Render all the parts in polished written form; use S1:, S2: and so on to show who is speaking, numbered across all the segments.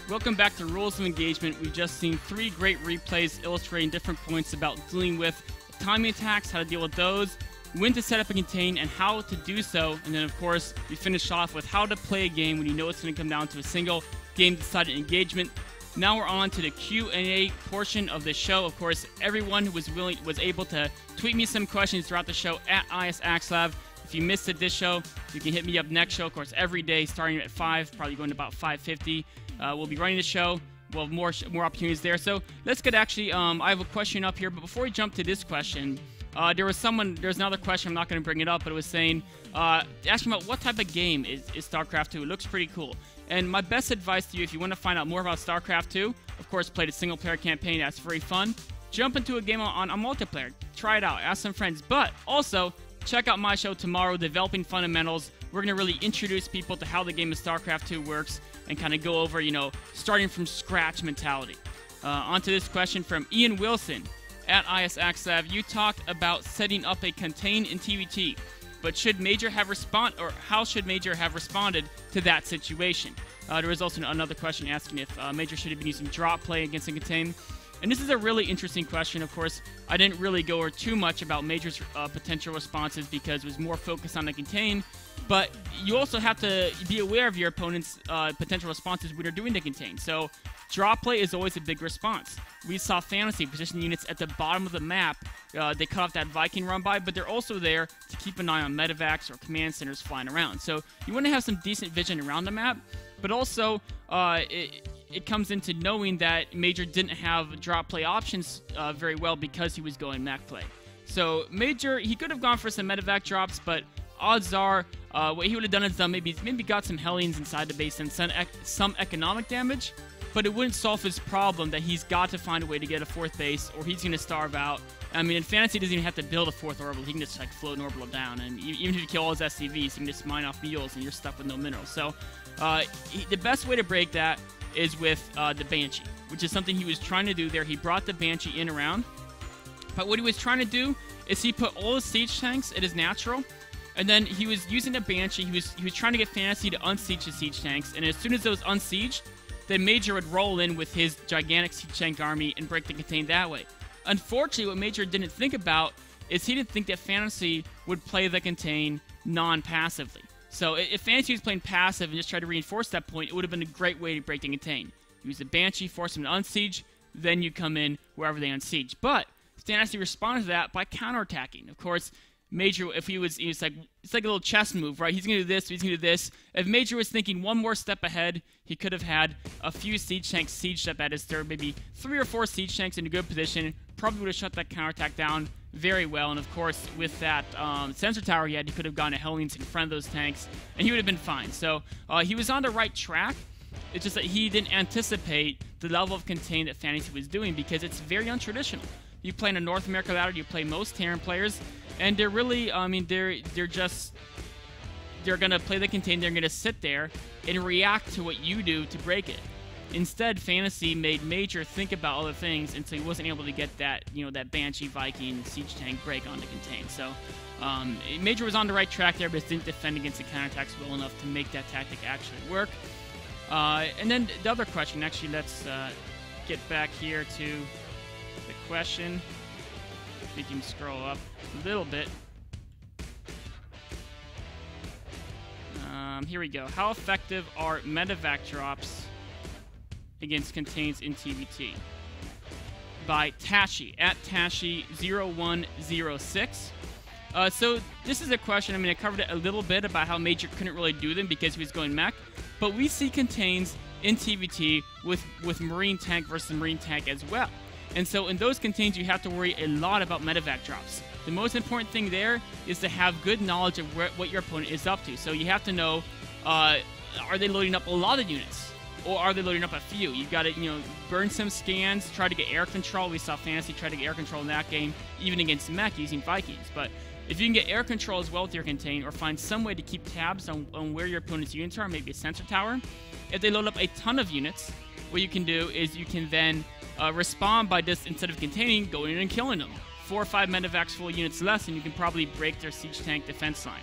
S1: Welcome back to Rules of Engagement. We've just seen 3 great replays illustrating different points about dealing with timing attacks, how to deal with those, when to set up and contain, and how to do so. And then, of course, we finished off with how to play a game when you know it's going to come down to a single game-decided engagement. Now we're on to the Q&A portion of the show. Of course, everyone was able to tweet me some questions throughout the show at ISAxLab. If you missed it this show, you can hit me up next show. Of course, every day starting at 5, probably going to about 5:50. We'll be running the show. We'll have more opportunities there. So let's get actually, I have a question up here. But before we jump to this question, there's another question, I'm not going to bring it up, but it was saying, asking about what type of game is StarCraft 2. It looks pretty cool. And my best advice to you, if you want to find out more about StarCraft 2, of course, play the single-player campaign. That's very fun. Jump into a game on a multiplayer. Try it out. Ask some friends. But also, check out my show tomorrow, Developing Fundamentals. We're going to really introduce people to how the game of StarCraft 2 works and kind of go over, starting from scratch mentality. Onto this question from Ian Wilson at ISAxLab. You talked about setting up a contain in TVT, but should Major have how should Major have responded to that situation? There was also another question asking if Major should have been using drop play against a contain. And this is a really interesting question. Of course, I didn't really go over too much about Major's potential responses because it was more focused on the contain. But you also have to be aware of your opponent's potential responses when they're doing the contain. So drop play is always a big response. We saw Fantasy position units at the bottom of the map. They cut off that Viking run by, but they're also there to keep an eye on medevacs or command centers flying around. So you want to have some decent vision around the map, but also it comes into knowing that Major didn't have drop play options very well because he was going mech play. So Major, he could have gone for some medevac drops, but odds are what he would have done is maybe got some Hellions inside the base and some economic damage, but it wouldn't solve his problem that he's got to find a way to get a 4th base or he's going to starve out. I mean, in Fantasy, he doesn't even have to build a 4th orbital. He can just float an orbital down, and even if you kill all his SCVs, you can just mine off mules and you're stuck with no minerals. So the best way to break that is with the Banshee, which is something he was trying to do there. He brought the Banshee in around, but what he was trying to do is he put all his siege tanks at his natural, and then he was using the Banshee. He was trying to get Fantasy to unsiege his siege tanks, and as soon as those unsieged, then Major would roll in with his gigantic siege tank army and break the contain that way. Unfortunately, what Major didn't think about is he didn't think that Fantasy would play the contain non-passively. So if Fantasy was playing passive and just tried to reinforce that point, it would have been a great way to break the contain. Use the Banshee, force him to unsiege, then you come in wherever they unsiege. But Fantasy responded to that by counterattacking. Of course, Major, if he was like, it's like a little chess move, right? He's going to do this, he's going to do this. If Major was thinking one more step ahead, he could have had a few siege tanks sieged up at his third, maybe 3 or 4 siege tanks in a good position. Probably would have shut that counterattack down very well. And of course, with that sensor tower he had, he could have gone to Hellions in front of those tanks, and he would have been fine. So he was on the right track. It's just that he didn't anticipate the level of contain that Fantasy was doing because it's very untraditional. You play in a North America ladder, you play most Terran players, and they're really, they're going to play the contain, they're going to sit there and react to what you do to break it. Instead, Fantasy made Major think about other things, and so he wasn't able to get that, that Banshee, Viking, siege tank break on the contain. So, Major was on the right track there, but didn't defend against the counterattacks well enough to make that tactic actually work. And then the other question, actually, let's get back here to the question. We can scroll up a little bit. Here we go. How effective are medevac drops against contains in TVT? By Tashi, at Tashi0106. So this is a question, I covered it a little bit about how Major couldn't really do them because he was going mech, but we see contains in TVT with Marine tank versus Marine tank as well. And so in those contains, you have to worry a lot about medevac drops. The most important thing there is to have good knowledge of what your opponent is up to. So you have to know, are they loading up a lot of units? Or are they loading up a few? You've got to, burn some scans, try to get air control. We saw Fantasy try to get air control in that game, even against mech using Vikings. But if you can get air control as well with your contain, or find some way to keep tabs on where your opponent's units are, maybe a sensor tower. If they load up a ton of units, what you can do is you can then respond by just, instead of containing, going in and killing them. 4 or 5 medevacs full units less, and you can probably break their siege tank defense line.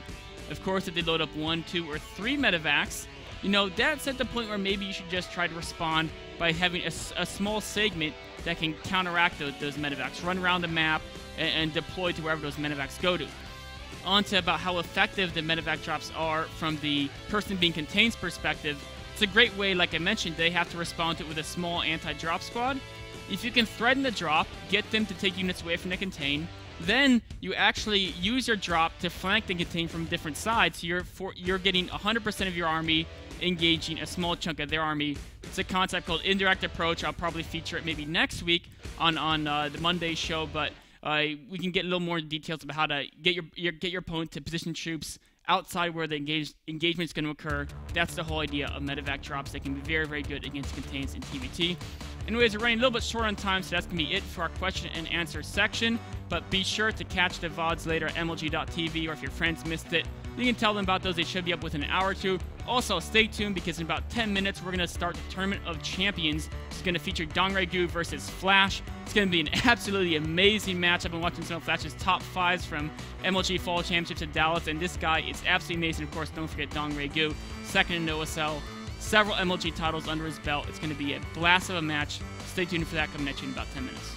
S1: Of course, if they load up 1, 2, or 3 medevacs, That's at the point where maybe you should just try to respond by having a small segment that can counteract those medevacs, run around the map, and deploy to wherever those medevacs go to. On to about how effective the medevac drops are from the person being contained's perspective. It's a great way, like I mentioned, they have to respond to it with a small anti-drop squad. If you can threaten the drop, get them to take units away from the contain, then you actually use your drop to flank the contain from different sides. So you're getting 100% of your army engaging a small chunk of their army. It's a concept called indirect approach. I'll probably feature it maybe next week on the Monday show, but we can get a little more details about how to get your opponent to position troops outside where the engagement is going to occur. That's the whole idea of medevac drops. They can be very, very good against contains in TVT. Anyways, we're running a little bit short on time, so that's going to be it for our question and answer section. But be sure to catch the VODs later at mlg.tv, or if your friends missed it, you can tell them about those. They should be up within an hour or two. Also, stay tuned because in about 10 minutes, we're going to start the Tournament of Champions. It's going to feature Dongregyu versus Flash. It's going to be an absolutely amazing match. I've been watching some of Flash's top 5s from MLG Fall Championships in Dallas, and this guy is absolutely amazing. Of course, don't forget Dongregyu, second in OSL, several MLG titles under his belt. It's going to be a blast of a match. Stay tuned for that coming at you in about 10 minutes.